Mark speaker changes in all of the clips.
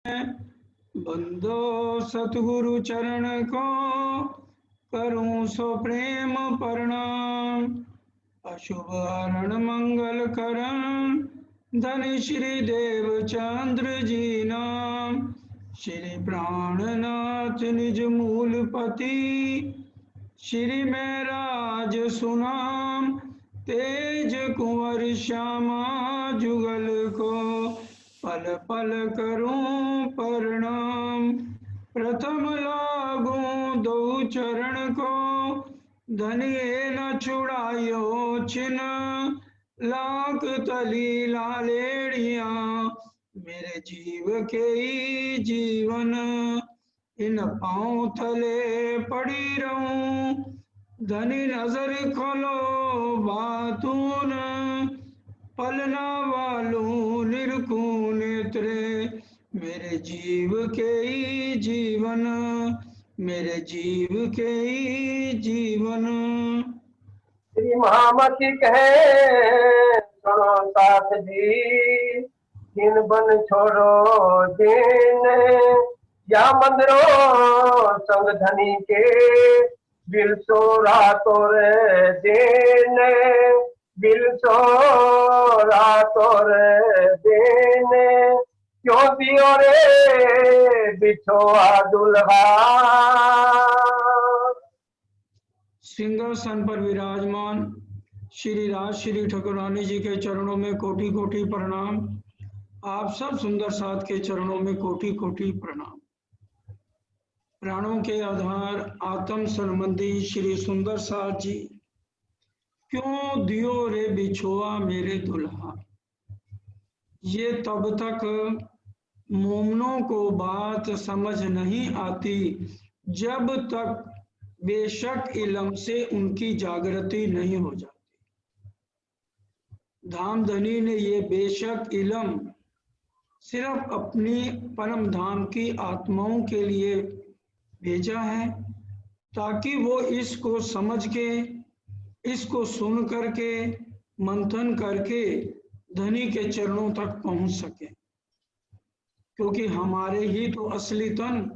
Speaker 1: बंदो सतगुरु चरण को करूं सो प्रेम प्रणाम। अशुभ हरण मंगल करण धन श्री देव चंद्र जी नाम। श्री प्राणनाथ निज मूलपति श्री महराज सुनाम। तेज कुंवर श्यामा जुगल को पल पल करूं प्रणाम। प्रथम लागूं दो चरण को धनिए न छुड़ायो छिन्न। लाख तली लालेड़िया मेरे जीव के ही जीवन। इन पांव थले पड़ी रहूं धनी नजर खोलो बातून। पलना वालू निरखू नेत्रे मेरे जीव के ही जीवन। मेरे जीव के ही जीवन।
Speaker 2: श्री महामती कहे सुनो साथ जी। दिन बन छोड़ो दिन या मंदिरों संग धनी के बिल सो रातों रे दिन। बिल सो रातों रे दिन क्यों दियो रे बिछोआ दुल्हा।
Speaker 1: सिंहासन पर विराजमान श्री राजश्री ठाकुरानी जी के चरणों में कोटि कोटि प्रणाम। आप सब सुंदर साथ के चरणों में कोटि कोटि प्रणाम। प्राणों के आधार आत्म संबंधी श्री सुंदर साथ जी, क्यों दियो रे बिछोआ मेरे दुल्हा। ये तब तक मोमनों को बात समझ नहीं आती जब तक बेशक इलम से उनकी जागृति नहीं हो जाती। धामधनी ने ये बेशक इलम सिर्फ अपनी परम धाम की आत्माओं के लिए भेजा है, ताकि वो इसको समझ के, इसको सुन करके, मंथन करके धनी के चरणों तक पहुंच सके। क्योंकि हमारे ही तो असली तन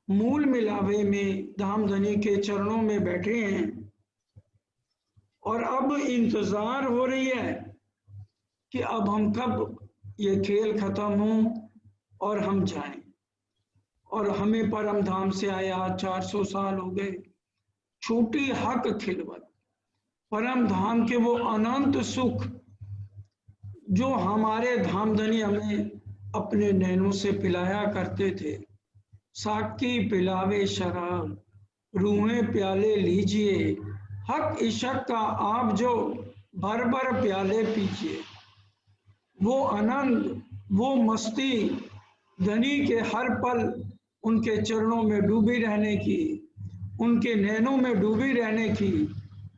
Speaker 1: मूल मिलावे में धामधनी के चरणों में बैठे हैं। और अब इंतजार हो रही है कि अब हम कब ये खेल खत्म हो और हम जाएं। और हमें परम धाम से आया 400 साल हो गए। छूटी हक खिलवत परम धाम के वो अनंत सुख जो हमारे धामधनी हमें अपने नैनों से पिलाया करते थे। साकी पिलावे शराब रूहें प्याले लीजिए, हक इशक का आप जो भर भर प्याले पीजिए। वो आनंद, वो मस्ती धनी के हर पल उनके चरणों में डूबी रहने की, उनके नैनों में डूबी रहने की,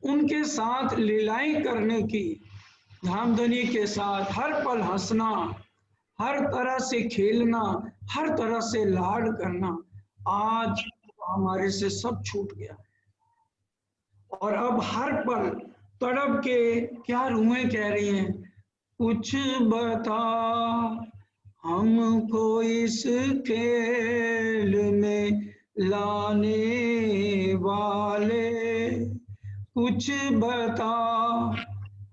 Speaker 1: उनके साथ लीलाएं करने की, धामधनी के साथ हर पल हंसना, हर तरह से खेलना, हर तरह से लाड करना, आज हमारे से सब छूट गया। और अब हर पल तड़प के क्या रूहें कह रही हैं, कुछ बता हमको इस खेल में लाने वाले। कुछ बता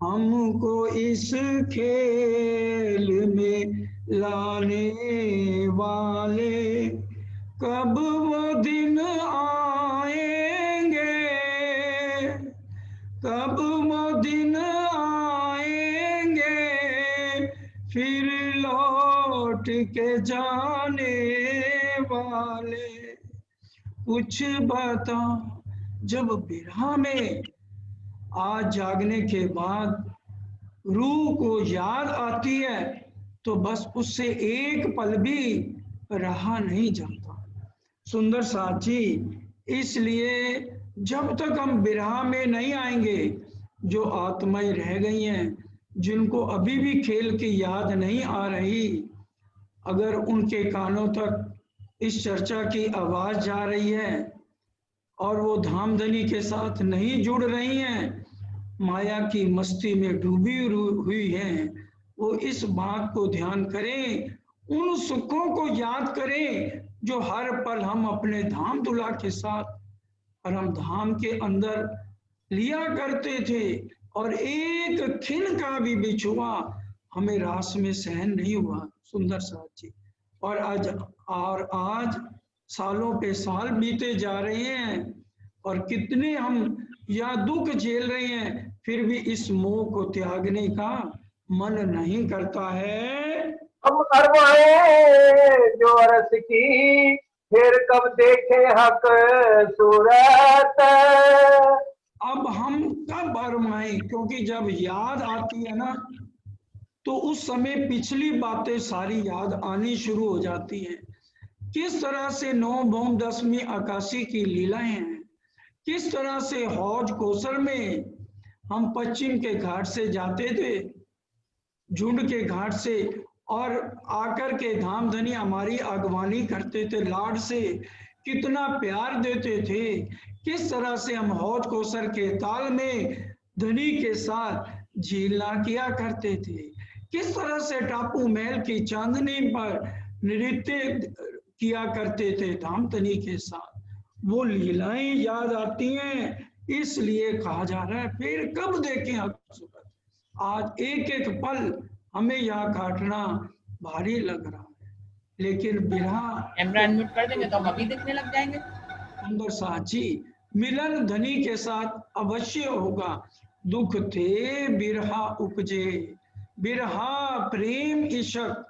Speaker 1: हमको इस खेल में लाने वाले। कब वो दिन आएंगे, कब वो दिन आएंगे, फिर लौट के जाने वाले। कुछ बता। जब बिरहा में आज जागने के बाद रूह को याद आती है तो बस उससे एक पल भी रहा नहीं जाता। सुंदर साथ जी, इसलिए जब तक हम बिरहा में नहीं आएंगे, जो आत्माएं रह गई हैं, जिनको अभी भी खेल की याद नहीं आ रही, अगर उनके कानों तक इस चर्चा की आवाज जा रही है और वो धामधनी के साथ नहीं जुड़ रही हैं, माया की मस्ती में डूबी हुई हैं, वो इस बात को ध्यान करें उन सुखों को याद करें जो हर पल हम अपने धाम दुला के साथ परम धाम के अंदर लिया करते थे, और एक खिन का भी बिछुआ हमें रास में सहन नहीं हुआ। सुंदर साथ जी। और आज सालों पे साल बीते जा रहे हैं, और कितने हम या दुख झेल रहे हैं, फिर भी इस मोह को त्यागने का मन नहीं करता है।
Speaker 2: हम अरमाए जो अरस की, फिर कब देखे हक सूरत।
Speaker 1: अब हम कब अरमाएं, क्योंकि जब याद आती है ना, तो उस समय पिछली बातें सारी याद आनी शुरू हो जाती हैं। किस तरह से 9 भौम 10वीं आकाशी की लीलाएं हैं, किस तरह से हौज कोसर में हम पश्चिम के घाट से जाते थे, झुंड के घाट से, और आकर के धामधनी हमारी अगवानी करते थे, लाड से कितना प्यार देते थे। किस तरह से हम हौज कोसर के ताल में धनी के साथ झीलना किया करते थे, किस तरह से टापू महल की चांदनी पर नृत्य किया करते थे धामधनी के साथ। वो लीलाएं याद आती हैं, इसलिए कहा जा रहा है फिर कब देखें हक सूरत। आज एक एक पल हमें यहाँ काटना भारी लग रहा है, लेकिन बिरहा
Speaker 3: म्यूट कर देंगे तो हम अभी दिखने लग जाएंगे।
Speaker 1: सुंदर साची, मिलन धनी के साथ अवश्य होगा, दुख थे बिरहा उपजे, बिरहा प्रेम इशक,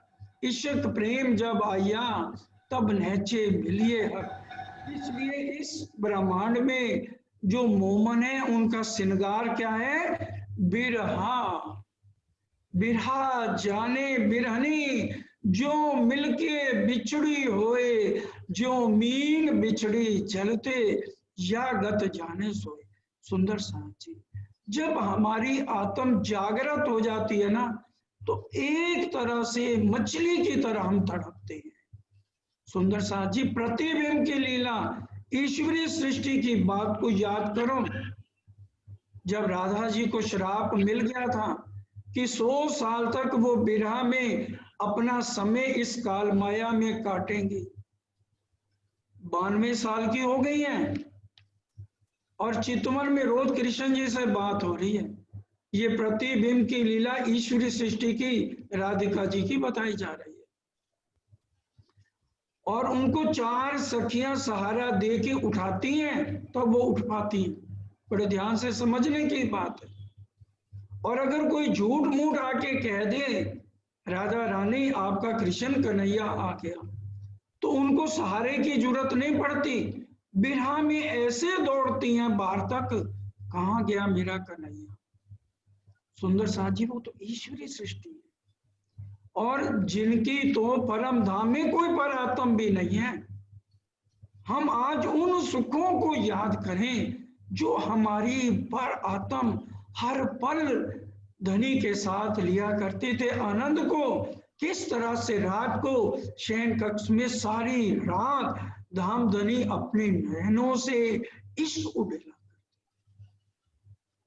Speaker 1: इशक प्रेम जब आया तब नहचे मिलिए हक। इसलिए इस ब्रह्मांड में जो मोमन है उनका श्रृंगार क्या है? बिरहा। बिरहा जाने बिरहनी, जो मिलके बिछड़ी होए, जो मीन बिछड़ी चलते, या गत जाने सोए। सुंदर साथ जी, जब हमारी आत्म जागृत हो जाती है ना, तो एक तरह से मछली की तरह हम तड़पते हैं। सुंदर साथ जी, प्रतिबिंब की लीला, ईश्वरीय सृष्टि की बात को याद करो। जब राधा जी को श्राप मिल गया था कि 100 साल तक वो बिरहा में अपना समय इस काल माया में काटेंगी, 92 साल की हो गई हैं, और चितवन में रोज कृष्ण जी से बात हो रही है। ये प्रतिबिंब की लीला ईश्वरी सृष्टि की राधिका जी की बताई जा रही है, और उनको 4 सखियां सहारा दे के उठाती हैं, तब वो उठ पाती हैं। बड़े ध्यान से समझने की बात है। और अगर कोई झूठ मूठ आके कह दे राधा रानी आपका कृष्ण कन्हैया आ गया, तो उनको सहारे की जरूरत नहीं पड़ती, बिरहा में ऐसे दौड़ती हैं बाहर तक, कहाँ गया मेरा कन्हैया। सुंदर साथ जी, वो तो ईश्वरी सृष्टि है, और जिनकी तो परम धाम में कोई परात्म भी नहीं है। हम आज उन सुखों को याद करें जो हमारी पर आत्म हर पल धनी के साथ लिया करते थे आनंद को। किस तरह से रात को शयन कक्ष में सारी रात धामधनी अपने नयनों से इश्क उड़ेला।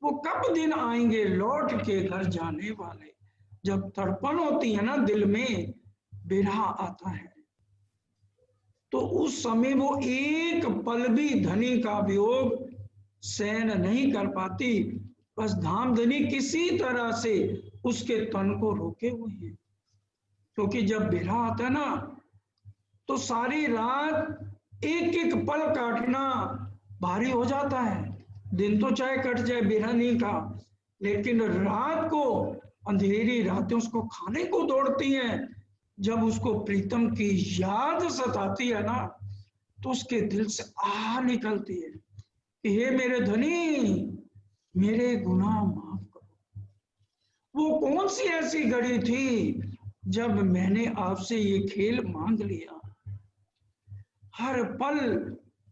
Speaker 1: वो कब दिन आएंगे लौट के घर जाने वाले, जब तड़पन होती है ना दिल में, बिरहा आता है, तो उस समय वो एक पल भी धनी का वियोग सहन नहीं कर पाती। बस धामधनी किसी तरह से उसके तन को रोके हुए हैं, क्योंकि जब बिरहा आता है ना, तो सारी रात एक एक पल काटना भारी हो जाता है। दिन तो चाहे कट जाए बिरहनी का, लेकिन रात को, अंधेरी रातें उसको खाने को दौड़ती हैं। जब उसको प्रीतम की याद सताती है ना, तो उसके दिल से आह निकलती है कि हे मेरे धनी, मेरे गुनाह माफ करो। वो कौन सी ऐसी घड़ी थी जब मैंने आपसे ये खेल मांग लिया। हर पल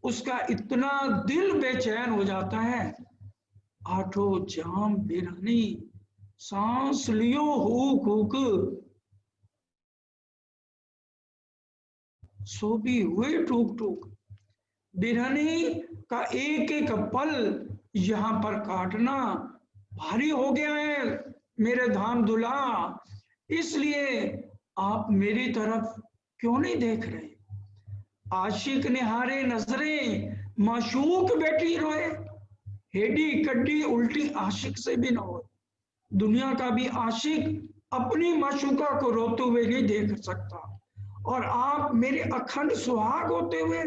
Speaker 1: उसका इतना दिल बेचैन हो जाता है। आठों जाम बिरहनी, सांस लियो हुक हुक, सो भी हुए टूक टूक। बिरहनी का एक एक पल यहाँ पर काटना भारी हो गया है मेरे धाम दुला। इसलिए आप मेरी तरफ क्यों नहीं देख रहे? आशिक निहारे नजरें, माशूक बैठी रोए, हेडी कड्डी उल्टी आशिक से भी न हो। दुनिया का भी आशिक अपनी माशूका को रोते हुए नहीं देख सकता, और आप मेरे अखंड सुहाग होते हुए,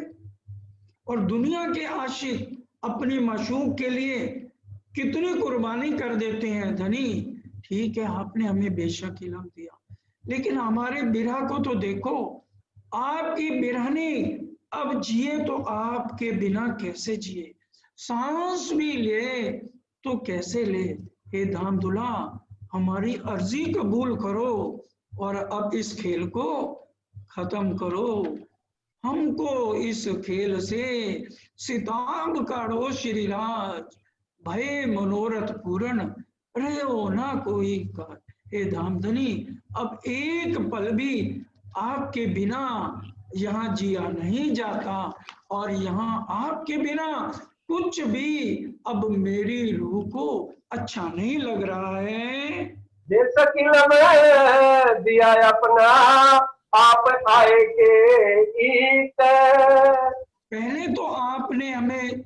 Speaker 1: और दुनिया के आशिक अपनी माशूक के लिए कितनी कुर्बानी कर देते हैं। धनी, ठीक है आपने हमें बेशक इल्म दिया, लेकिन हमारे बिरह को तो देखो। आपकी बिरहनी अब जिए तो आपके बिना कैसे जिए, सांस भी ले तो कैसे ले। हे धामदुला, हमारी अर्जी कबूल करो और अब इस खेल को खत्म करो। हमको इस खेल से सिताब काढ़ो श्रीराज, भय मनोरथ पूर्ण रहो ना कोई कर। हे धामधनी, अब एक पल भी आपके बिना यहाँ जिया नहीं जाता, और यहाँ आपके बिना कुछ भी अब मेरी रूह को अच्छा नहीं लग रहा है।
Speaker 2: जैसा कि लम्हे दिया अपना आप आए के ईत।
Speaker 1: पहले तो आपने हमें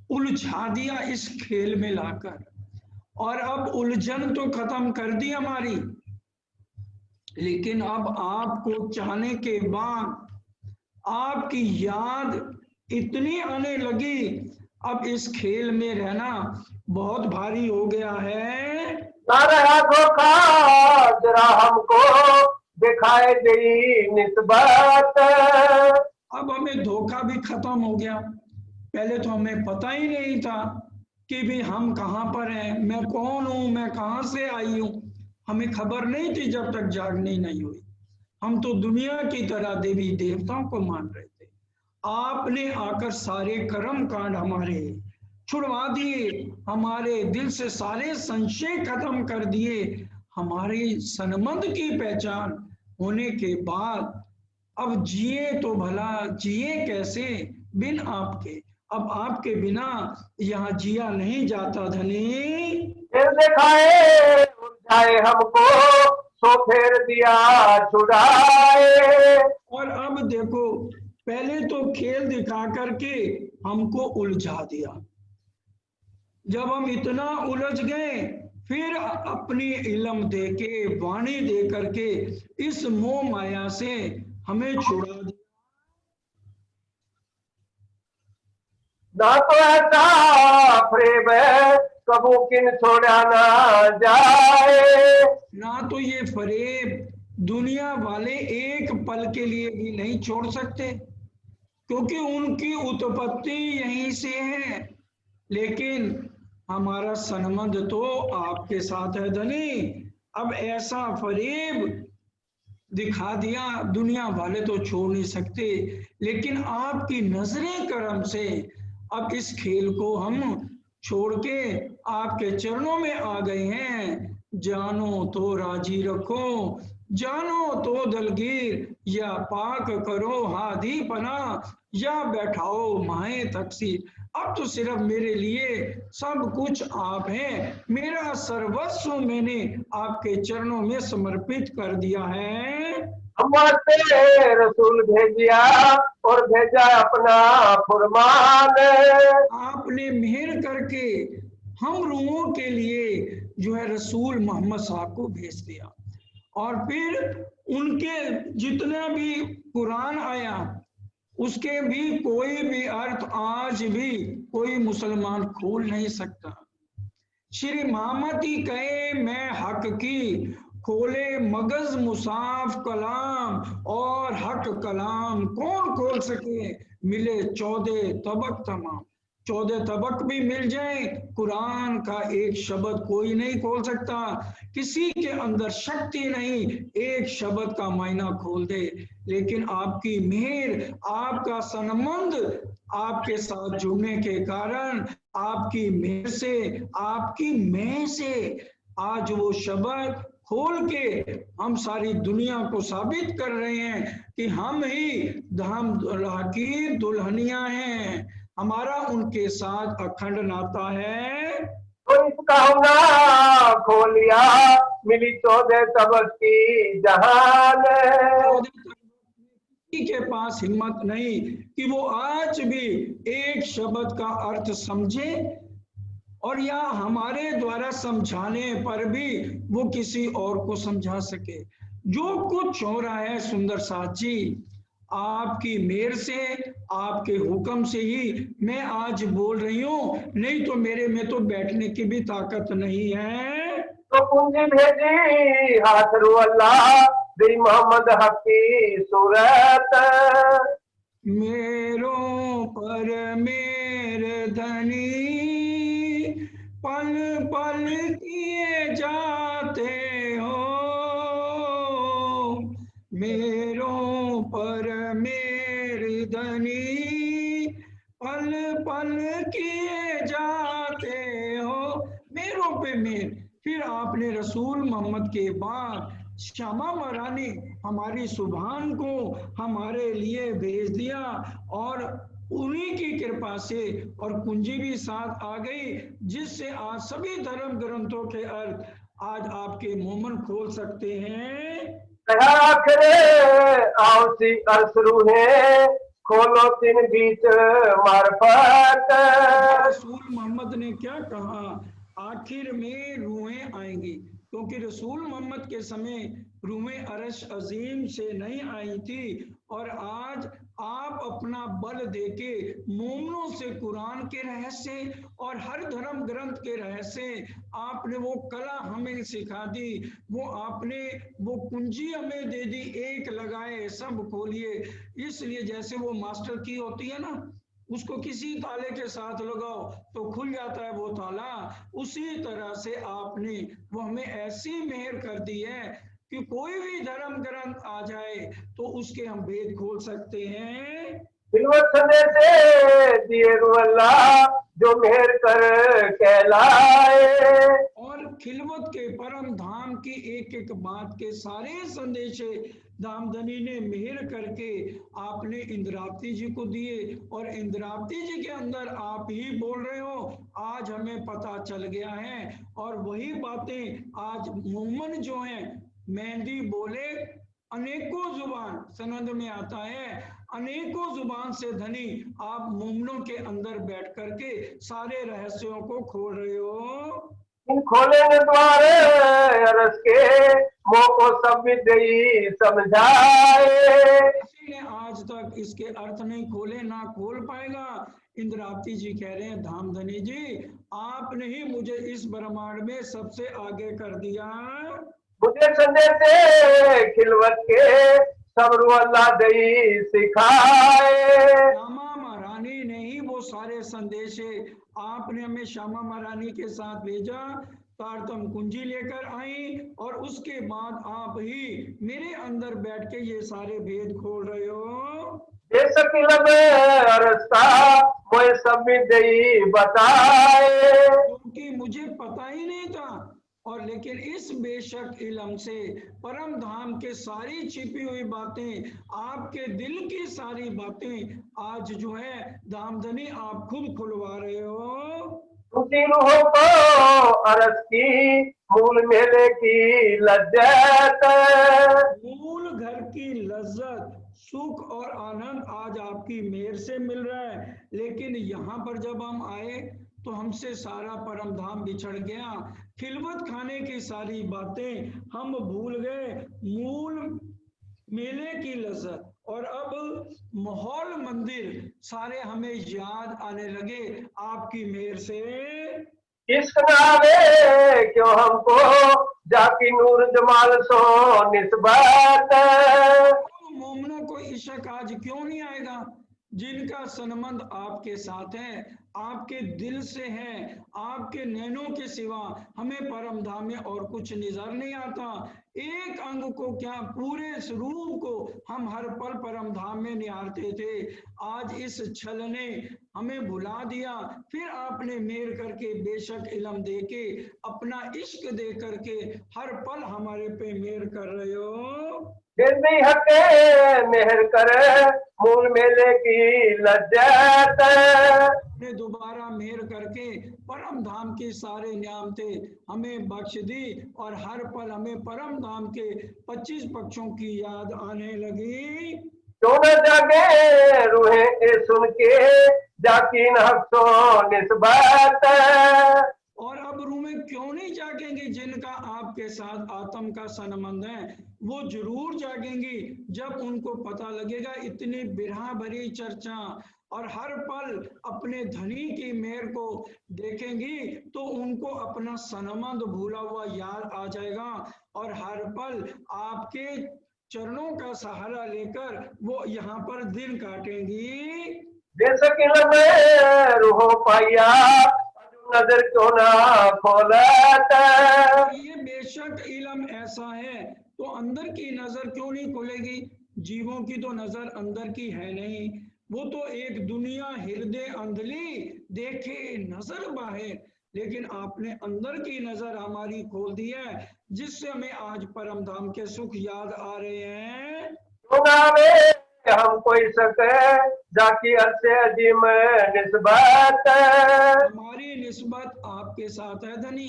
Speaker 1: उलझा दिया इस खेल में लाकर, और अब उलझन तो खत्म कर दी हमारी, लेकिन अब आपको चाहने के बाद आपकी याद इतनी आने लगी, अब इस खेल में रहना बहुत भारी हो गया है।
Speaker 2: ना रहा धोखा जरा हमको दिखाए गई निस्बत।
Speaker 1: अब हमें धोखा भी खत्म हो गया। पहले तो हमें पता ही नहीं था कि भी हम कहाँ पर हैं, मैं कौन हूँ, मैं कहाँ से आई हूँ, हमें खबर नहीं थी जब तक जागनी नहीं हुई। हम तो दुनिया की तरह देवी देवताओं को मान रहे थे। आपने आकर सारे कर्म कांड हमारे छुड़वा दिए, हमारे दिल से सारे संशय खत्म कर दिए। हमारी सनमंद की पहचान होने के बाद अब जिए तो भला जिए कैसे बिन आपके। अब आपके बिना यहाँ जिया नहीं जाता धनी।
Speaker 2: फिर दिखाए उलझाए हमको सो फेर दिया छुड़ाए।
Speaker 1: और अब देखो, पहले तो खेल दिखा करके हमको उलझा दिया, जब हम इतना उलझ गए फिर अपनी इल्म दे के, वाणी दे करके इस मोह माया से हमें छुड़ा दिया।
Speaker 2: ना तो ऐसा फरेब कबू किन छोड़ा ना जाए।
Speaker 1: ना तो ये फरेब दुनिया वाले एक पल के लिए भी नहीं छोड़ सकते, क्योंकि उनकी उत्पत्ति यहीं से है। लेकिन हमारा सनमंद तो आपके साथ है धनी। अब ऐसा फरेब दिखा दिया, दुनिया वाले तो छोड़ नहीं सकते, लेकिन आपकी नजरें करम से अब इस खेल को हम छोड़ के आपके चरणों में आ गए हैं। जानो तो राजी रखो, जानो तो दलगीर, या पाक करो हादी पना, या बैठाओ माए तकसीर। अब तो सिर्फ मेरे लिए सब कुछ आप हैं, मेरा सर्वस्व मैंने आपके चरणों में समर्पित कर दिया है।
Speaker 2: हमसे रसूल भेजिया और भेजा अपना फुरमान।
Speaker 1: आपने मेहर करके हम रूहों के लिए जो है रसूल मोहम्मद साहब को भेज दिया, और फिर उनके जितना भी कुरान आया उसके भी कोई भी अर्थ आज भी कोई मुसलमान खोल नहीं सकता। श्री मोहम्मद ही कहे मैं हक की, खोले मगज मुसाफ कलाम, और हक कलाम कौन खोल सके, मिले 14 तबक तमाम। 14 तबक भी मिल जाए, कुरान का एक शब्द कोई नहीं खोल सकता। किसी के अंदर शक्ति नहीं एक शब्द का मायना खोल दे, लेकिन आपकी मेहर, आपका सनमंद आपके साथ जुड़ने के कारण, आपकी मेहर से, आपकी मेह से आज वो शब्द खोल के हम सारी दुनिया को साबित कर रहे हैं कि हम ही धामदुला की दुल्हनियां हैं, हमारा उनके साथ अखंड नाता है।
Speaker 2: तो इसका ना खोलिया मिली 14 तबक की जहान।
Speaker 1: किसी के पास हिम्मत नहीं कि वो आज भी एक शब्द का अर्थ समझे, और या हमारे द्वारा समझाने पर भी वो किसी और को समझा सके। जो कुछ हो रहा है सुंदर साथ जी, आपकी मेहर से, आपके हुक्म से ही मैं आज बोल रही हूँ, नहीं तो मेरे में तो बैठने की भी ताकत नहीं है।
Speaker 2: तो कुंजी भेजी हाथ रू अल्लाह दी मोहम्मद हक की सूरत।
Speaker 1: मेरों पर मेरे धनी पल पल किए जाते हो, मेरों पर मेरे धनी पल पल किए जाते हो। मेरों पे मेर, फिर आपने रसूल मोहम्मद के बाद श्यामा महारानी हमारी सुभान को हमारे लिए भेज दिया, और उन्हीं की कृपा से और कुंजी भी साथ आ गई, जिससे आज सभी धर्म ग्रंथों के अर्थ आज आपके मोमन खोल सकते हैं।
Speaker 2: आखरे आवसी असरू है खोलो तीन बीच मार्फत।
Speaker 1: रसूल मोहम्मद ने क्या कहा, आखिर में रूहें आएंगी, क्योंकि रसूल मोहम्मद के समय रूहें अरश अजीम से नहीं आई थी, और आज आप अपना बल देके मोमनों से कुरान के रहस्य और हर धर्म ग्रंथ के रहस्य आपने वो कला हमें सिखा दी, वो आपने वो कुंजी हमें दे दी, एक लगाए सब खोलिए। इसलिए जैसे वो मास्टर की होती है ना, उसको किसी ताले के साथ लगाओ तो खुल जाता है वो ताला, उसी तरह से आपने वो हमें ऐसी मेहर कर दी है कि कोई भी धर्म ग्रंथ आ जाए तो उसके हम भेद खोल सकते हैं।
Speaker 2: खिलवत संदेशे दिए रू अल्लाह जो मेहर कर कहलाए।
Speaker 1: और खिलवत के परम धाम की एक एक बात के सारे संदेशे दामधनी ने मेहर करके आपने इंद्रावती जी को दिए, और इंद्रावती जी के अंदर आप ही बोल रहे हो, आज हमें पता चल गया है। और वही बातें आज मोमन जो हैं, मेहंदी बोले अनेकों जुबान, सनद में आता है अनेकों जुबान से धनी आप मोमनों के अंदर बैठ करके सारे रहस्यों को खोल रहे हो।
Speaker 2: इन खोलेंगे द्वार अरस के मोह को सब विद्यी समझाए।
Speaker 1: किसी ने आज तक इसके अर्थ नहीं खोले, ना खोल पाएगा। इंद्रावती जी कह रहे हैं, धामधनी जी आपने ही मुझे इस ब्रह्मांड में सबसे आगे कर दिया।
Speaker 2: मुझे संदेश से खिलवत के सबरू अल्लाह दई सिखाए।
Speaker 1: श्यामा महारानी ने ही वो सारे संदेश आपने हमें श्यामा महारानी के साथ भेजा, तारतम कुंजी लेकर आई, और उसके बाद आप ही मेरे अंदर बैठ के ये सारे भेद खोल रहे हो।
Speaker 2: बेशक इल्म अरस्ता मोए सब विद्यी बताए।
Speaker 1: क्योंकि मुझे पता ही नहीं था, और लेकिन इस बेशक इल्म से परम धाम के सारी छिपी हुई बातें, आपके दिल की सारी बातें आज जो है दामधनी आप खुद खुलवा रहे हो।
Speaker 2: उसी रूहों को अरस की मूल मेले की लज्जत।
Speaker 1: मूल घर की लज्जत, सुख और आनंद आज आपकी मेहर से मिल रहा है, लेकिन यहाँ पर जब हम आए तो हमसे सारा परम धाम बिछड़ गया, खिलवत खाने की सारी बातें हम भूल गए, मूल मेले की लज्जत, और अब माहौल मंदिर सारे हमें याद आने लगे आपकी मेहर से।
Speaker 2: इश्क नावे क्यों हमको जाकी नूर जमाल सो निस्बत।
Speaker 1: मोमनों को इश्क आज क्यों नहीं आएगा, जिनका सनमंद आपके साथ है, आपके दिल से है, आपके नैनों के सिवा हमें परम धाम में और कुछ नजर नहीं आता। एक अंग को क्या, पूरे इस रूप को हम हर पल परम धाम में निहारते थे, आज इस छल ने हमें भुला दिया। फिर आपने मेहर करके बेशक इल्म दे के, अपना इश्क दे करके हर पल हमारे पे मेहर कर रहे हो।
Speaker 2: दिल्ली हके मेहर करे मूल मेले की लज्जत।
Speaker 1: ने दोबारा मेहर करके परम धाम की सारे न्यामते हमें बख्श दी और हर पल हमें परम धाम के 25 पक्षों की याद आने लगी।
Speaker 2: क्यों न जागे रूहें ये सुन के जाकिन हफ्सो निस्बत।
Speaker 1: और अब रूह में क्यों नहीं जागेंगी जिनका आपके साथ आत्म का संबंध है, वो जरूर जागेंगी जब उनको पता लगेगा इतनी बिरहा भरी चर्चा और हर पल अपने धनी की मेहर को देखेंगी तो उनको अपना संबंध भूला हुआ याद आ जाएगा और हर पल आपके चरणों का सहारा लेकर वो यहाँ पर दिन काटेंगी।
Speaker 2: बेशकिल में रूहो पाया नजर क्यों ना खोलत।
Speaker 1: ये बेशक इल्म ऐसा है तो अंदर की नजर क्यों नहीं खुलेगी। जीवों की तो नजर अंदर की है नहीं, वो तो एक दुनिया हृदय अंधली देखे नजर बाहर, लेकिन आपने अंदर की नजर हमारी खोल दी है जिससे हमें आज परम धाम के सुख याद आ रहे हैं।
Speaker 2: क्यों ना वे हम कोई सके जाकी अरसे अजीम निस्बत।
Speaker 1: हमारी निस्बत आपके साथ है धनी,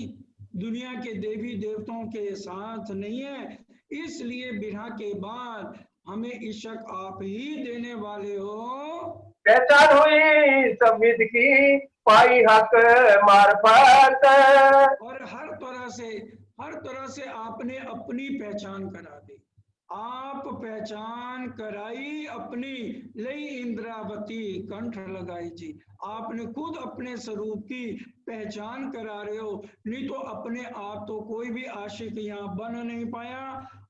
Speaker 1: दुनिया के देवी देवताओं के साथ नहीं है, इसलिए बिरहा के बाद हमें इशक आप ही देने वाले हो।
Speaker 2: पहचान हुई संविद की पाई हक मार्फत।
Speaker 1: और हर तरह से आपने अपनी पहचान करा दी, आप पहचान कराई अपनी लई इंद्रावती कंठ लगाई जी। आपने खुद अपने स्वरूप की पहचान करा रहे हो, नहीं तो अपने आप तो कोई भी आशिक यहाँ बन नहीं पाया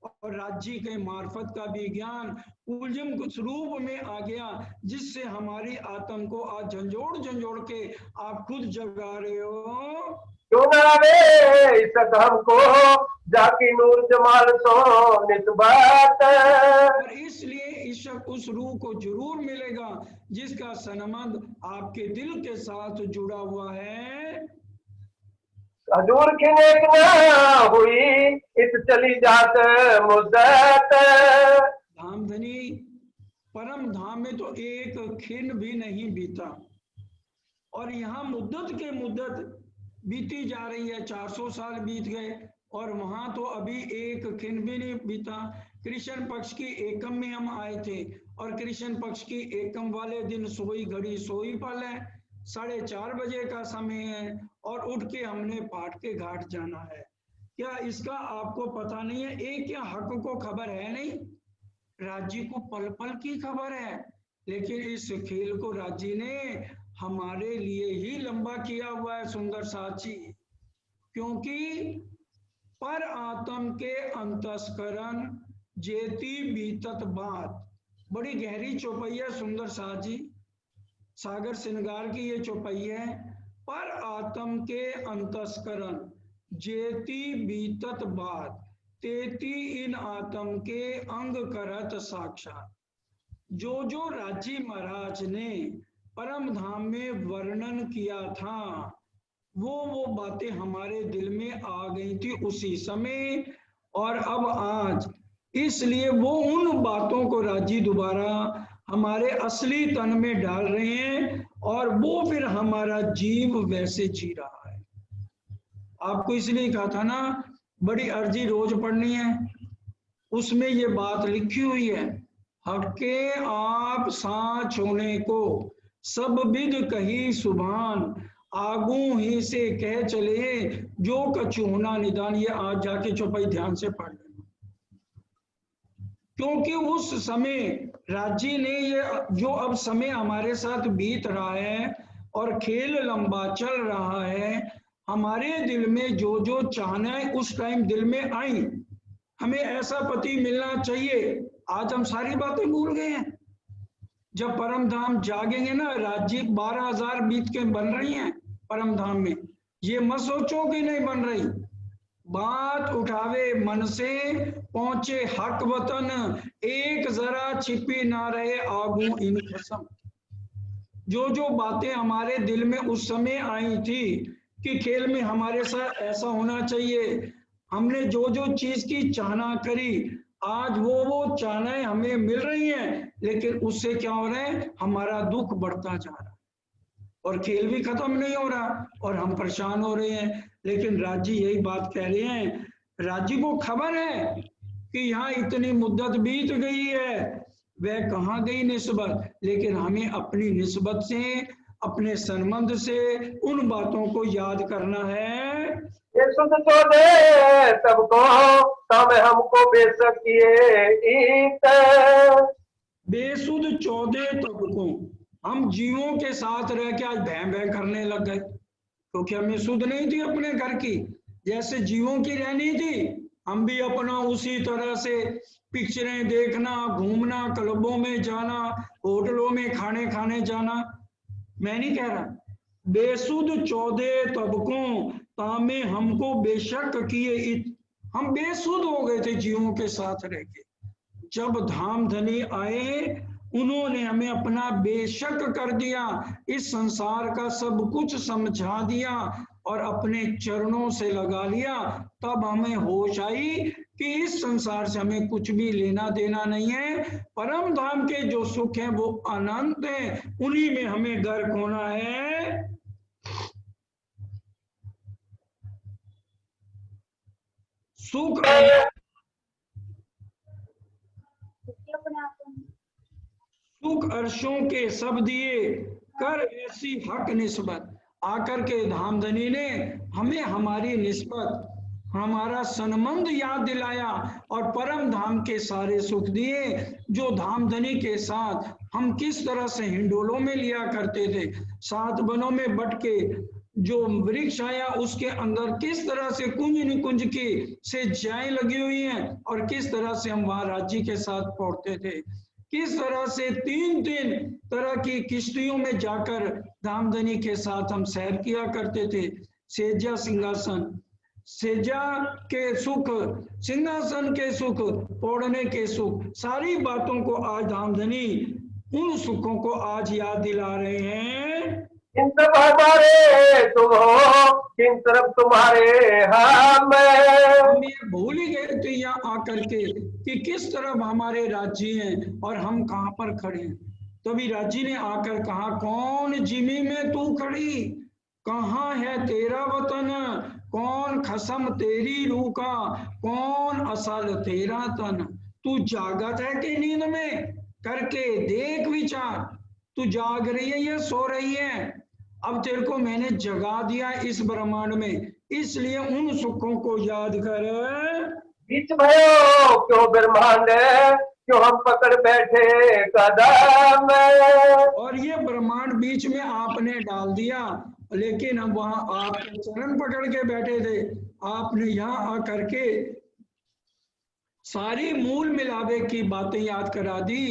Speaker 1: और राज्य के मार्फत का भी ज्ञान उलझम स्वरूप में आ गया जिससे हमारी आत्म को आज झंझोड़ झंझोड़ के आप खुद जगा रहे हो।
Speaker 2: क्यों ना वे इसक हमको जाकी नूर जमाल सो निस्बत।
Speaker 1: और इसलिए इशक उस रूह को जरूर मिलेगा जिसका संबंध आपके दिल के साथ जुड़ा हुआ है।
Speaker 2: हजूर की नेक ना हुई इत चली जात मुद्दत।
Speaker 1: धाम धनी परम धाम में तो एक खिन भी नहीं बीता और यहाँ मुद्दत के मुद्दत बीती जा रही है, 400 साल बीत गए और वहां तो अभी एक खिन भी नहीं बीता। कृष्ण पक्ष की एकम में हम आए थे और कृष्ण पक्ष की एकम वाले दिन सोई घड़ी सोई पल है, 4:30 बजे का समय है और उठ के हमने पाट के घाट जाना है। क्या इसका आपको पता नहीं है? एक क्या हक को खबर है नहीं, राज्य को पल पल की खबर है, लेकिन इस खेल को राज्य ने हमारे लिए ही लंबा किया हुआ है सुंदर साची, क्योंकि पर आत्म के अंतस्करण जेती बीतत बात। बड़ी गहरी चौपाई है सुंदर साची, सागर श्रृंगार की ये चौपाई है। पर आत्म के अंतस्करण जेती बीतत बात, तेती इन आत्म के अंग करत साक्षात। जो राजी महाराज ने परम धाम में वर्णन किया था वो बातें हमारे दिल में आ गई थी उसी समय और अब आज, इसलिए वो उन बातों को राजी दोबारा हमारे असली तन में डाल रहे हैं और वो फिर हमारा जीव वैसे जी रहा है। आपको इसलिए कहा था ना बड़ी अर्जी रोज पढ़नी है, उसमें ये बात लिखी हुई है, हके आप साँच होने को सब विद कही सुभान, आगू ही से कह चले जो कछु होना निदान। ये आज जाके चौपाई ध्यान से पढ़ लेना, क्योंकि उस समय राज्य ने ये जो अब समय हमारे साथ बीत रहा है और खेल लंबा चल रहा है, हमारे दिल में जो चाहना है उस टाइम दिल में आई, हमें ऐसा पति मिलना चाहिए। आज हम सारी बातें भूल गए हैं। जब परम धाम जागेंगे ना, राज्य 12,000 बीत के बन रही हैं परम धाम में, ये मत सोचो कि नहीं बन रही। बात उठावे मन से पहुंचे हक वतन, एक जरा छिपी ना रहे आगू इन कसम। जो बातें हमारे दिल में उस समय आई थी कि खेल में हमारे साथ ऐसा होना चाहिए, हमने जो चीज की चाहना करी, आज वो चाहनाएं हमें मिल रही हैं, लेकिन उससे क्या हो रहा है, हमारा दुख बढ़ता जा रहा है। और खेल भी खत्म नहीं हो रहा और हम परेशान हो रहे हैं। लेकिन राजी यही बात कह रहे हैं, राजी को खबर है कि यहाँ इतनी मुद्दत बीत गई है, वह कहाँ गई निस्बत, लेकिन हमें अपनी निस्बत से, अपने संबंध से उन बातों को याद करना है।
Speaker 2: ये सुध चोदे सबको तम हमको बेसकिए ईत।
Speaker 1: बेसुध 14 तबकों, हम जीवों के साथ रह के आज भैं भैं करने लग गए, क्योंकि हमें सुध नहीं थी अपने घर की, जैसे जीवों की रहनी थी हम भी अपना उसी तरह से पिक्चरें देखना, घूमना, क्लबों में जाना, होटलों में खाने खाने जाना। मैं नहीं कह रहा, बेसुध 14 तबकों तामे हमको बेशक किए, हम बेसुध हो गए थे जीवों के साथ रह के। जब धाम धनी आए उन्होंने हमें अपना बेशक कर दिया, इस संसार का सब कुछ समझा दिया और अपने चरणों से लगा लिया। तब हमें होश आई कि इस संसार से हमें कुछ भी लेना देना नहीं है, परम धाम के जो सुख है वो अनंत है, उन्हीं में हमें गर्क होना है। सुख अर्शों के सब दिए कर ऐसी हक निस्बत। आकर के धामधनी ने हमें हमारी निस्बत, हमारा संबंध याद दिलाया और परम धाम के सारे सुख दिए, जो धामधनी के साथ हम किस तरह से हिंडोलों में लिया करते थे, 7 वनों में बट के जो वृक्ष आया उसके अंदर किस तरह से कुंज निकुंज की से जाएं लगी हुई हैं और किस तरह से हम वहां राज्य के साथ पहुंचते थे, किस तरह से 3-3 तरह की किश्तियों में जाकर धामधनी के साथ हम सैर किया करते थे। सेजा सिंहासन, सेजा के सुख, सिंहासन के सुख, पौड़ने के सुख, सारी बातों को आज धामधनी उन सुखों को आज याद दिला रहे हैं।
Speaker 2: किन तरफ हमारे तुम हो, किन तरफ तुम्हारे हम।
Speaker 1: हम ये भूल ही गए थे यहाँ आकर के कि किस तरफ हमारे राज्य हैं और हम कहाँ पर खड़े हैं। तभी राज्य ने आकर कहा, कौन जिमी में तू खड़ी, कहाँ है तेरा वतन, कौन खसम तेरी रूह का, कौन असल तेरा तन। तू जागत है कि नींद में, करके देख विचार, तू जाग रही है या सो रही है। अब तेरे को मैंने जगा दिया इस ब्रह्मांड में, इसलिए उन सुखों को याद कर।
Speaker 2: बीच भयो क्यों ब्रह्मांड, क्यों हम पकड़ बैठे कदम।
Speaker 1: और ये ब्रह्मांड बीच में आपने डाल दिया, लेकिन हम वहां आपके चरण पकड़ के बैठे थे, आपने यहाँ आकर के सारी मूल मिलावे की बातें याद करा दी।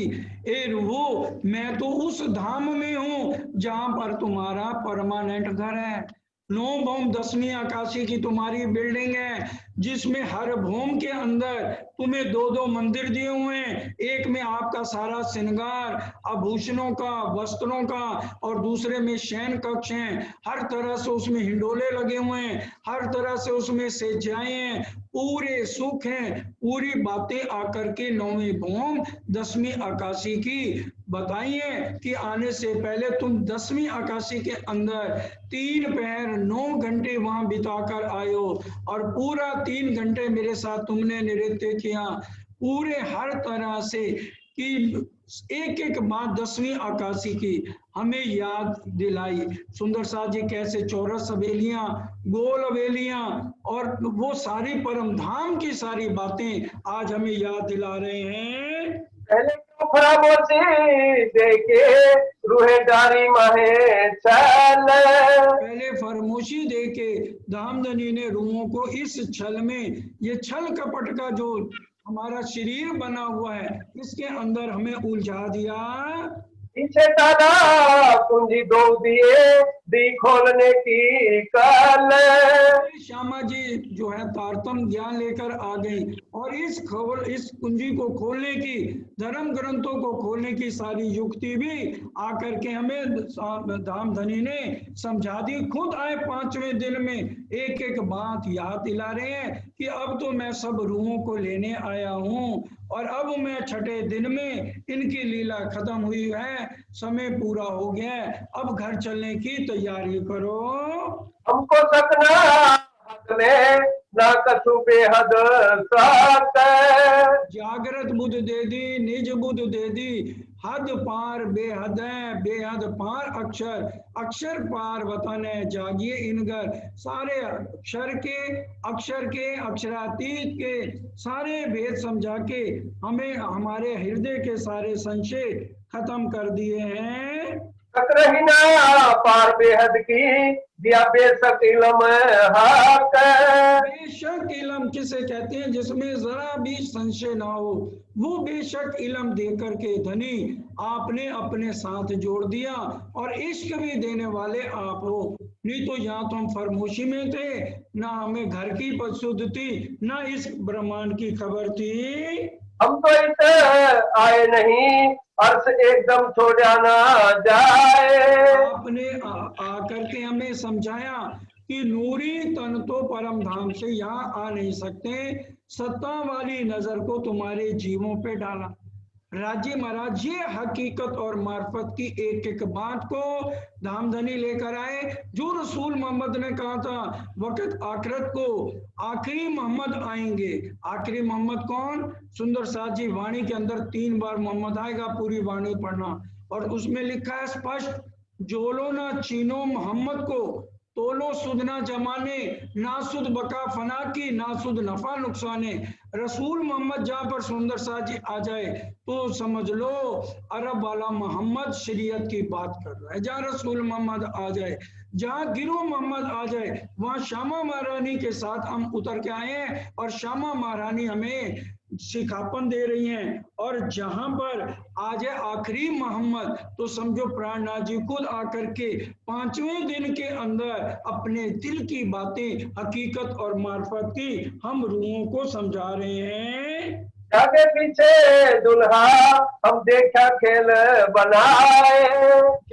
Speaker 1: ए रूहो, मैं तो उस धाम में हूं जहां पर तुम्हारा परमानेंट घर है। 9 भौम 10वीं आकाशी की तुम्हारी बिल्डिंग है, जिसमें हर भौम के अंदर तुम्हें 2-2 मंदिर दिए हुए हैं। एक में आपका सारा श्रृंगार, आभूषणों का, वस्त्रों का, और दूसरे में शयन कक्ष हैं। हर तरह से उसमें हिंडोले लगे हुए हैं, हर तरह से उसमें सेजाएं हैं, पूरे सुख हैं। पूरी बातें आकर के 9वीं भौम 10वीं आकाशी की बताइए कि आने से पहले तुम 10वीं आकाशी के अंदर 3 पहर 9 घंटे वहां बिताकर आए हो और पूरा 3 घंटे मेरे साथ तुमने नृत्य किया। पूरे हर तरह से कि एक एक बात 10वीं आकाशी की हमें याद दिलाई। सुंदर साथ जी कैसे चौरस हवेलियां, गोल हवेलियां और वो सारी परम धाम की सारी बातें आज हमें याद दिला रहे हैं।
Speaker 2: पहले तो फरामोशी देके रूहे डारी माहे चल,
Speaker 1: पहले फरमोशी देके धामधनी ने रूहों को इस छल में, ये छल कपट का जो हमारा शरीर बना हुआ है, इसके अंदर हमें उलझा दिया।
Speaker 2: पीछे दादा कुंजी दो दिए दी खोलने की कल।
Speaker 1: श्यामा जी जो है तारतम ज्ञान लेकर आ गई और इस कुंजी को खोलने की, धर्म ग्रंथों को खोलने की सारी युक्ति भी आकर के हमें धामधनी ने समझा दी। खुद आए 5वें दिन में एक एक बात याद दिला रहे हैं कि अब तो मैं सब रूहों को लेने आया हूँ और अब मैं छठे दिन में इनकी लीला खत्म हुई है, समय पूरा हो गया है, अब घर चलने की तैयारी करो।
Speaker 2: हमको सकना हद में ना कछु बेहद सात।
Speaker 1: जागृत बुद्ध दे दी, निज बुद्ध दे दी, हद पार बेहद है, बेहद पार अक्षर, अक्षर पार वतन है, जागिए इनगर। सारे अक्षर के अक्षरातीत के सारे भेद समझा के हमें हमारे हृदय के सारे संशय खत्म कर दिए हैं।
Speaker 2: रही ना पार बेहद की दिया बेशक इलम हक।
Speaker 1: बेशक इलम किसे कहते हैं? जिसमें जरा भी संशय ना हो, वो बेशक इलम देकर के धनी आपने अपने साथ जोड़ दिया, और इश्क भी देने वाले आप हो। नहीं तो यहाँ तो हम फरमोशी में थे, ना हमें घर की शुद्ध थी, ना इस ब्रह्मांड की खबर थी।
Speaker 2: हम तो इसे आए नहीं, अर्थ एकदम छोड़ा ना जाए।
Speaker 1: आपने आकर के हमें समझाया कि नूरी तन तो परम धाम से यहाँ आ नहीं सकते, सत्ता वाली नजर को तुम्हारे जीवों पे डाला। राजी महाराज ये हकीकत और मार्फत की एक एक बात को धामधनी लेकर आए, जो रसूल मोहम्मद ने कहा था वक्त आखिरत को आखिरी मोहम्मद आएंगे। आखिरी मोहम्मद कौन? सुंदर साथ जी वाणी के अंदर 3 बार मोहम्मद आएगा, पूरी वाणी पढ़ना, और उसमें लिखा है स्पष्ट, जोलो ना चीनो मोहम्मद को, तोलो सुद ना जमाने, ना सुद बका फना की, ना सुद नफा नुकसाने। रसूल मोहम्मद जहाँ पर सुंदर साथ जी आ जाए तो समझ लो अरब वाला मोहम्मद शरीयत की बात कर रहा है। जहाँ रसूल मोहम्मद आ जाए, जहाँ गिरो मोहम्मद आ जाए, वहाँ श्यामा महारानी के साथ हम उतर के आए हैं, और श्यामा महारानी हमें सिखापन दे रही हैं। और जहां पर आज है आखिरी मोहम्मद, तो समझो प्राणनाथ जी खुद आकर के 5वें दिन के अंदर अपने दिल की बातें, हकीकत और मार्फत की हम रूहों को समझा रहे हैं।
Speaker 2: आगे पीछे दुल्हा हम देखा खेल बनाए।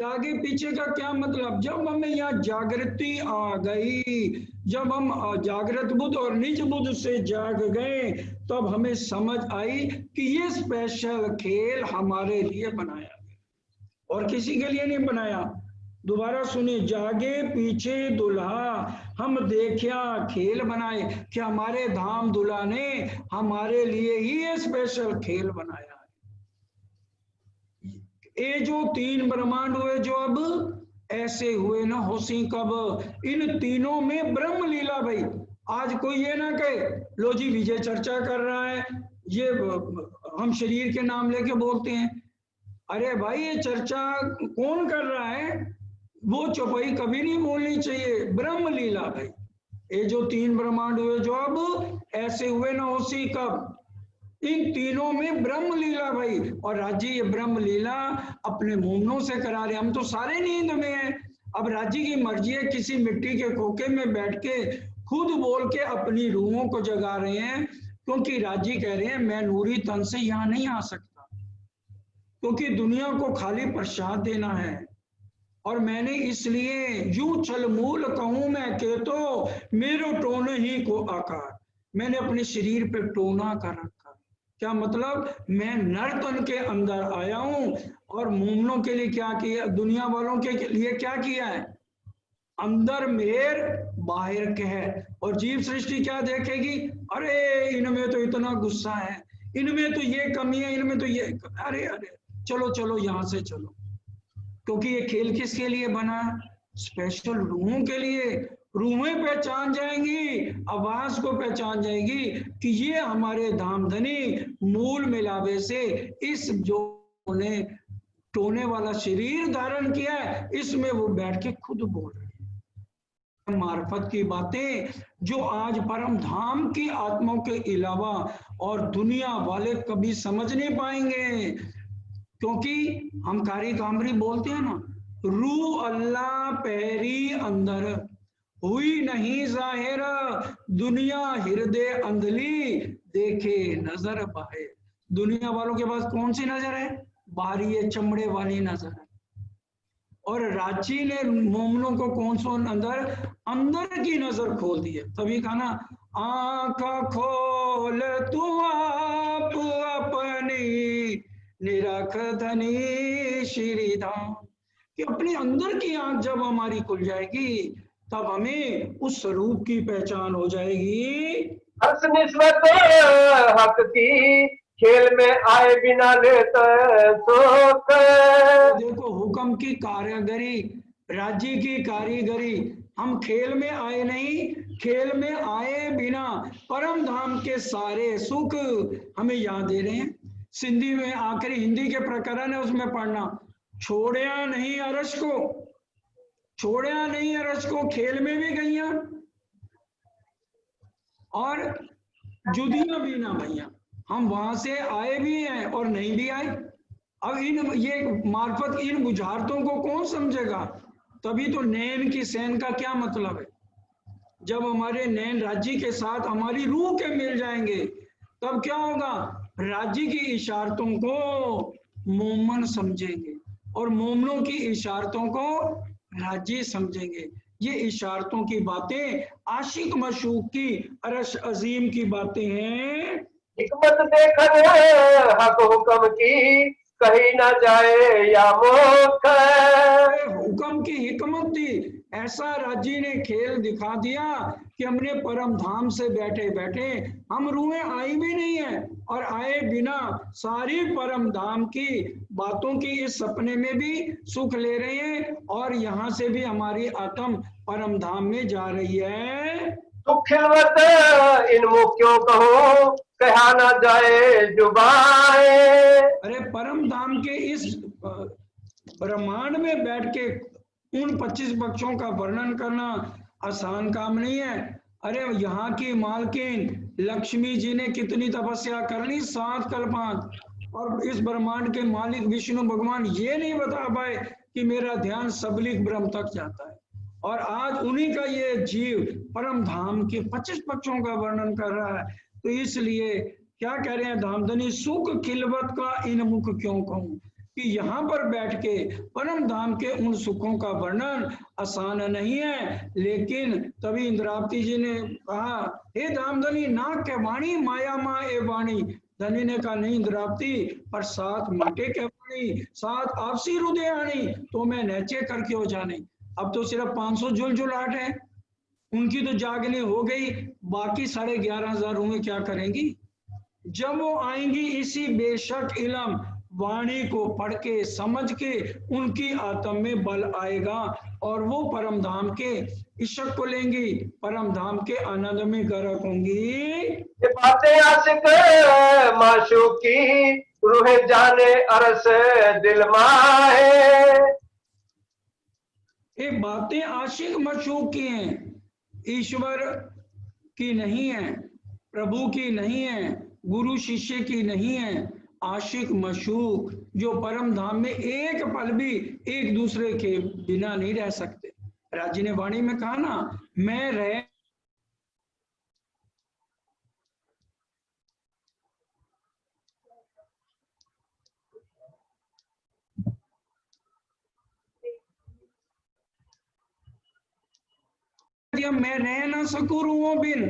Speaker 1: आगे पीछे का क्या मतलब? जब हमें यहाँ जागृति आ गई, जब हम जागृत बुद्ध और निज बुद्ध से जाग गए, तब हमें समझ आई कि ये स्पेशल खेल हमारे लिए बनाया और किसी के लिए नहीं बनाया। दोबारा सुनिए, जागे पीछे दुल्हा हम देखिया खेल बनाए, कि हमारे धाम दुल्हा ने हमारे लिए ही ये स्पेशल खेल बनाया। ये जो 3 ब्रह्मांड हुए जो अब ऐसे हुए ना होसी कब, इन तीनों में ब्रह्म लीला भाई। आज कोई ये ना कहे लो जी विजय चर्चा कर रहा है, ये हम शरीर के नाम लेके बोलते हैं। अरे भाई ये चर्चा कौन कर रहा है? वो चौपाई कभी नहीं बोलनी चाहिए। ब्रह्म लीला भाई, ये जो 3 ब्रह्मांड हुए जो अब ऐसे हुए ना होसी कब, इन तीनों में ब्रह्म लीला भाई। और राजी ये ब्रह्म लीला अपने मोमनों से करा रहे, हम तो सारे नींद में हैं। अब राजी की मर्जी है, किसी मिट्टी के खोखे में बैठ के खुद बोल के अपनी रूहों को जगा रहे हैं, क्योंकि राजी कह रहे हैं मैं नूरी तन से यहाँ नहीं आ सकता, क्योंकि दुनिया को खाली प्रसाद देना है। और मैंने इसलिए यूं छल मूल कहूं मैं के तो मेरो टोने ही को आकार, मैंने अपने शरीर पे टोना कर रखा। क्या मतलब? मैं नर तन के अंदर आया हूं, और मोमनों के लिए क्या किया, दुनिया वालों के लिए क्या किया है? अंदर मेर बाहर कह। और जीव सृष्टि क्या देखेगी? अरे इनमें तो इतना गुस्सा है, इनमें तो ये कमी है, इनमें तो ये, अरे अरे चलो चलो यहां से चलो। क्योंकि ये खेल किसके लिए बना? स्पेशल रूहों के लिए। रूहें पहचान जाएंगी, आवाज को पहचान जाएंगी कि ये हमारे धामधनी मूल मिलावे से इस जो ने टोने वाला शरीर धारण किया है, इसमें वो बैठ के खुद बोल रहे हैं मार्फत की बातें, जो आज परम धाम की आत्माओं के अलावा और दुनिया वाले कभी समझ नहीं पाएंगे। क्योंकि हम कारी कामरी बोलते हैं ना, रू अल्लाह पैरी अंदर हुई नहीं जाहिर, दुनिया हृदय अंधली देखे नजर बाहे। दुनिया वालों के पास कौन सी नजर है? बाहरी है, चमड़े वाली नजर है। और रांची ने मोमनों को कौन सा अंदर की नजर खोल दी है। तभी कहा ना, आंख खोल तू आप ज्ञानी निरख धनी श्रीधाम। कि अपने अंदर की आंख जब हमारी खुल जाएगी तब हमें उस स्वरूप की पहचान हो जाएगी।
Speaker 2: हर्ष निस्बत हक की खेल में आए बिना लेते सुख।
Speaker 1: देखो हुक्म की कारीगरी, राज्य की कारीगरी, हम खेल में आए नहीं, खेल में आए बिना परम धाम के सारे सुख हमें याद दे रहे हैं। सिंधी में आखिरी हिंदी के प्रकरण है उसमें पढ़ना, छोड़िया नहीं अरश को, छोड़िया नहीं अरश को, खेल में भी गईया और जुदिया भी ना भैया। हम वहां से आए भी हैं और नहीं भी आए। अब इन ये मार्फत इन बुझारतों को कौन समझेगा? तभी तो नैन की सैन का क्या मतलब है। जब हमारे नैन राज्य के साथ हमारी रूह के मिल जाएंगे तब क्या होगा? राज्य की इशारतों को मोमन समझेंगे और मोमनों की इशारतों को राज्य समझेंगे। ये इशारतों की बातें आशिक मशूक की अरश अजीम की बातें हैं।
Speaker 2: हिकमत देखन हक हुक्म की कहीं ना जाए या मोख।
Speaker 1: हुक्म की हिकमत थी, ऐसा राज्य ने खेल दिखा दिया कि हमने परम धाम से बैठे बैठे हम रूहें आई भी नहीं है और आए बिना सारी परम धाम की बातों की इस सपने में भी सुख ले रहे हैं और यहाँ से भी हमारी आत्म परम धाम में जा रही है।
Speaker 2: तू खिलवत इन मुख क्यों कहो कहा ना जाए जुबाए।
Speaker 1: अरे परम धाम के इस ब्रह्मांड में बैठ के उन 25 पक्षों का वर्णन करना आसान काम नहीं है। अरे यहाँ की मालकिन लक्ष्मी जी ने कितनी तपस्या कर ली, 7 कल्पांत, और इस ब्रह्मांड के मालिक विष्णु भगवान ये नहीं बता पाए कि मेरा ध्यान सबलिक ब्रह्म तक जाता है। और आज उन्हीं का ये जीव परम धाम के 25 पक्षों का वर्णन कर रहा है। तो इसलिए क्या कह रहे हैं धामधनी, सुख खिलवत का इन मुख क्यों कहूं, कि यहाँ पर बैठ के परम धाम के उन सुखों का वर्णन आसान नहीं है। लेकिन तभी इंद्रावती जी ने कहा, हे धामधनी नाक के वाणी माया माँ ए वाणी। धनी ने कहा, नहीं इंद्रावती, पर 7 माटे के वाणी 7 आपसी हृदय आनी, तो मैं नैचे कर क्यों जाने। अब तो सिर्फ 500 जुलजुलाहट है, उनकी तो जागनी हो गई, बाकी 11,500 रूहें क्या करेंगी। जब वो आएंगी इसी बेशक इलम वाणी को पढ़ के समझ के उनकी आत्म में बल आएगा और वो परम धाम के इश्क को लेंगी, परम धाम के आनंद में गर्क होंगी।
Speaker 2: ये बातें आशिक माशूक की रूह जाने अरस दिल माहे।
Speaker 1: ये बातें आशिक मशूक की हैं, ईश्वर की नहीं है, प्रभु की नहीं है, गुरु शिष्य की नहीं है। आशिक मशूक जो परम धाम में एक पल भी एक दूसरे के बिना नहीं रह सकते। राज्य ने वाणी में कहा ना, मैं रह मैं रह ना सकूं रूहों बिन,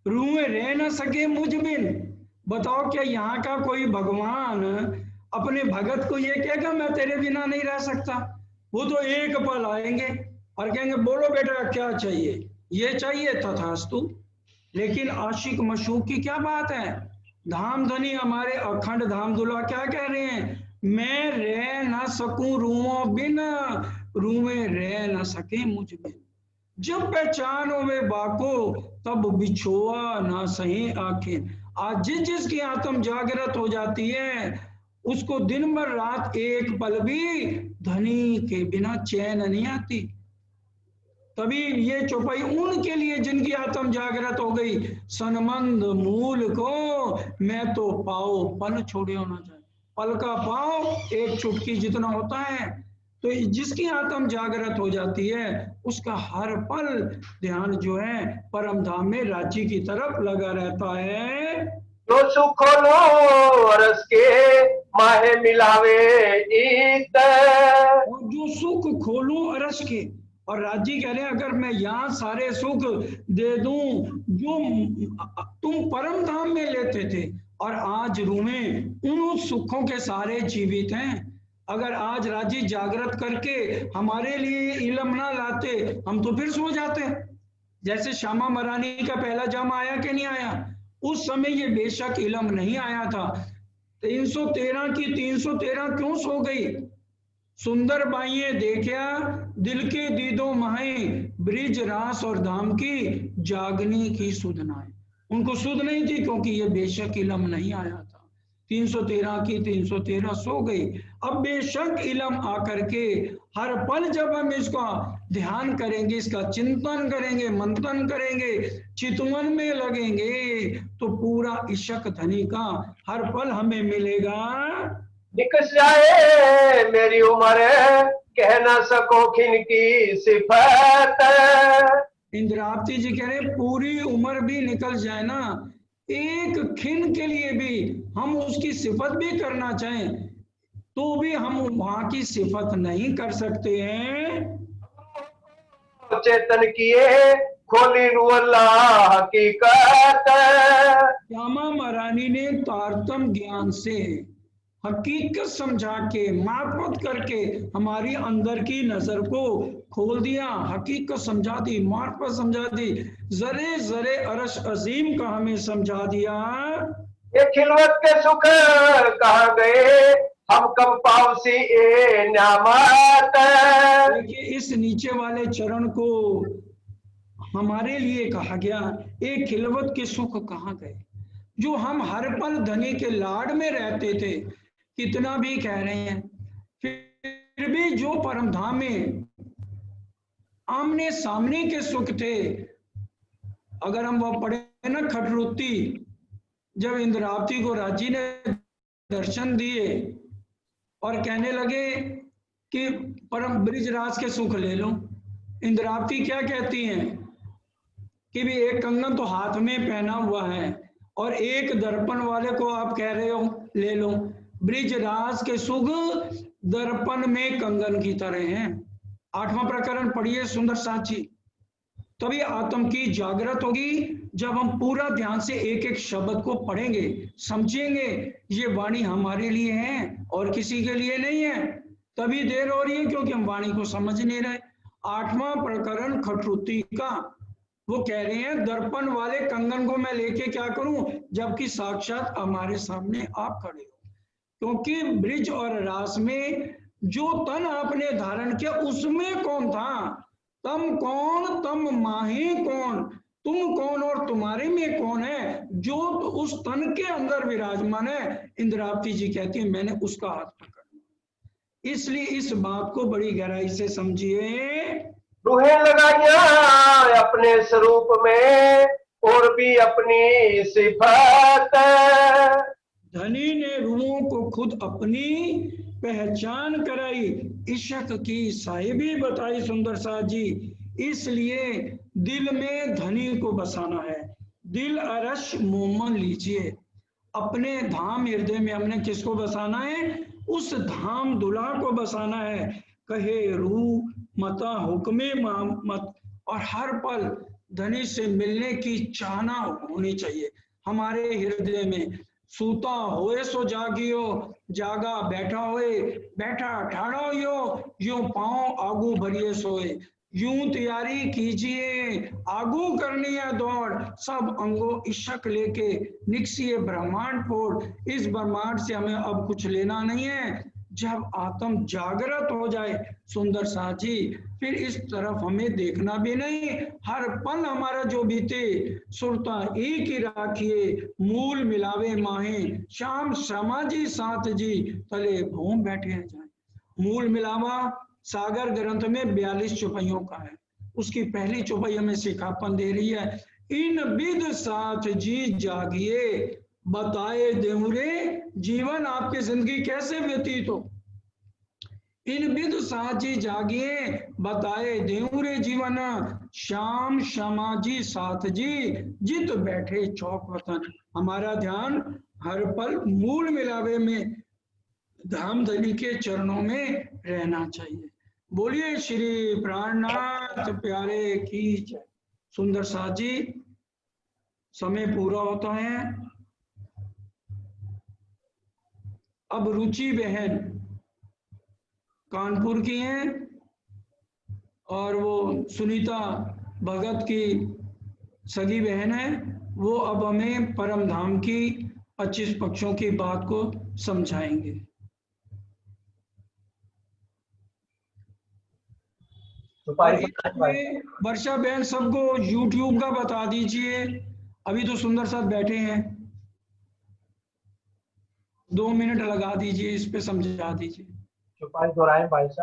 Speaker 1: रूहें रह ना सके मुझ बिन। बताओ क्या यहाँ का कोई भगवान अपने भगत को ये कहेगा मैं तेरे बिना नहीं रह सकता? वो तो एक पल आएंगे और कहेंगे बोलो बेटा क्या चाहिए, ये चाहिए तथास्तु। लेकिन आशिक मशूक की क्या बात है, धामधनी हमारे अखंड धामदुल्ला क्या कह रहे हैं, मैं रह ना सकूं रूहों बिन, रूहें रह ना सके मुझ बिन। जब पहचानो वे बाको तब बिछोआ ना सही आंखें। आज जिस जिसकी आत्म जागृत हो जाती है उसको दिन भर रात एक पल भी धनी के बिना चैन नहीं आती। तभी ये चौपाई उनके लिए जिनकी आत्म जागृत हो गई, सनमंद मूल को मैं तो पाओ पल छोड़े होना चाहिए। पल का पाओ एक चुटकी जितना होता है। तो जिसकी आत्म जागृत हो जाती है उसका हर पल ध्यान जो है परम धाम में राज्य की तरफ लगा रहता है।
Speaker 2: जो सुख लो अरस के माहे मिलावे ईद।
Speaker 1: और जो सुख खोलूं अरस के, और राज्य कह रहे हैं अगर मैं यहाँ सारे सुख दे दूं जो तुम परम धाम में लेते थे और आज रूमें उन सुखों के सारे जीवित हैं। अगर आज राजी जागृत करके हमारे लिए इल्म ना लाते, हम तो फिर सो जाते। जैसे श्यामा मरानी का पहला जाम आया कि नहीं आया, उस समय ये बेशक इल्म नहीं आया था। 313 की 313 क्यों सो गई? सुंदर बाइये देखा दिल के दीदो माए, ब्रिज रास और धाम की जागनी की सुध नाए। उनको सुध नहीं थी क्योंकि ये बेशक इल्म नहीं आया था। 313 की 313 सो गई। अब बेशक इल्म आकर के हर पल जब हम इसका ध्यान करेंगे, इसका चिंतन करेंगे, मंथन करेंगे, चितवन में लगेंगे, तो पूरा इशक धनी का हर पल हमें मिलेगा।
Speaker 2: निकस जाए मेरी उम्र, कह ना सको खिन की सिफत।
Speaker 1: इंद्रावती जी कह रहे पूरी उम्र भी निकल जाए ना, एक खिन के लिए भी हम उसकी सिफत भी करना चाहें तो भी हम वहां की सिफत नहीं कर सकते हैं।
Speaker 2: चेतन किए खोली रू अल्लाह हकीकत।
Speaker 1: श्यामा महारानी ने तारतम ज्ञान से हकीकत समझा के, मार्फत करके हमारी अंदर की नजर को खोल दिया, हकीकत समझा दी, मार्फत समझा दी, जरे जरे अरश अजीम का हमें समझा दिया।
Speaker 2: ये खिलवत के सुख कहाँ गए, हम कब पावसी ए न्यामत।
Speaker 1: देखिए इस नीचे वाले चरण को हमारे लिए कहा गया, एक खिलवत के सुख कहाँ गए, जो हम हर पल धनी के लाड में रहते थे। कितना भी कह रहे हैं, फिर भी जो परम धाम में आमने सामने के सुख थे, अगर हम वो पढ़े ना खटरुती, जब इंद्रावती को राजी ने दर्शन दिए और कहने लगे कि परम ब्रिजराज के सुख ले लो, इंद्रावती क्या कहती हैं कि भी एक कंगन तो हाथ में पहना हुआ है और एक दर्पण वाले को आप कह रहे हो ले लो। ब्रिजराज के सुख दर्पण में कंगन की तरह हैं। 8वां प्रकरण पढ़िए सुंदर साची। तभी आत्म की जागृत होगी जब हम पूरा ध्यान से एक एक शब्द को पढ़ेंगे, समझेंगे ये वाणी हमारे लिए है और किसी के लिए नहीं है। तभी देर हो रही है क्योंकि हम वाणी को समझ नहीं रहे। 8वां प्रकरण खटरुती का, वो कह रहे हैं दर्पण वाले कंगन को मैं लेके क्या करूं, जबकि साक्षात हमारे सामने आप खड़े हो। क्योंकि ब्रिज और रास में जो तन आपने धारण किया उसमें कौन था, तम कौन, तम माही कौन, तुम कौन और तुम्हारे में कौन है, जो उस तन के अंदर विराजमान है। इंद्रावती जी कहती है मैंने उसका हाथ पकड़ा। इसलिए इस बात को बड़ी गहराई से समझिए।
Speaker 2: रूहें लगाइया अपने स्वरूप में और भी अपनी सिफत।
Speaker 1: धनी ने रूहों को खुद अपनी पहचान कराई, इशक की साहिबी बताई सुंदर सा जी। इसलिए दिल में धनी को बसाना है। दिल अरश मोमन लीजिए, अपने धाम हृदय में हमने किसको बसाना है, उस धाम दुल्हा को बसाना है। कहे रूह मता हुक्मे मत, और हर पल धनी से मिलने की चाहना होनी चाहिए हमारे हृदय में। सूता होए सो जागियो, जागा बैठा होए, बैठा ठाड़ा होयो, यूं पांव आगू भरिए सोए। यूं तैयारी कीजिए, आगू करनी है दौड़, सब अंगों इशक लेके निकसिए ब्रह्मांड फोड़। इस ब्रह्मांड से हमें अब कुछ लेना नहीं है। जब आत्म जागृत हो जाए सुंदर साजी, फिर इस तरफ हमें देखना भी नहीं। हर पल हमारा जो बीते सुरता एक ही राखिए, मूल मिलावे माहे, शाम समाजी साथ जी, तले घूम बैठे जाए। मूल मिलावा सागर ग्रंथ में 42 चौपाइयों का है। उसकी पहली चौपाई हमें सिखापन दे रही है, इन विद साथ जी जागिए, बताए देवरे जीवन आपकी जिंदगी कैसे व्यतीत हो। इन विद साजी जागिए, बताए देवरे जीवन, श्याम समाजी साथ जी, जित बैठे चौक वतन। हमारा ध्यान हर पल मूल मिलावे में धाम धनी के चरणों में रहना चाहिए। बोलिए श्री प्राणनाथ प्यारे की जय। सुंदर साथ जी, समय पूरा होता है। अब रुचि बहन कानपुर की हैं और वो सुनीता भगत की सगी बहन है। वो अब हमें परम धाम की 25 पक्षों की बात को समझाएंगे। और इसमें वर्षा बहन सबको YouTube का बता दीजिए। अभी तो सुंदर साथ बैठे हैं, 2 मिनट लगा दीजिए, इस पे समझा दीजिए।
Speaker 2: चुपाई दोहराए भाई साहब।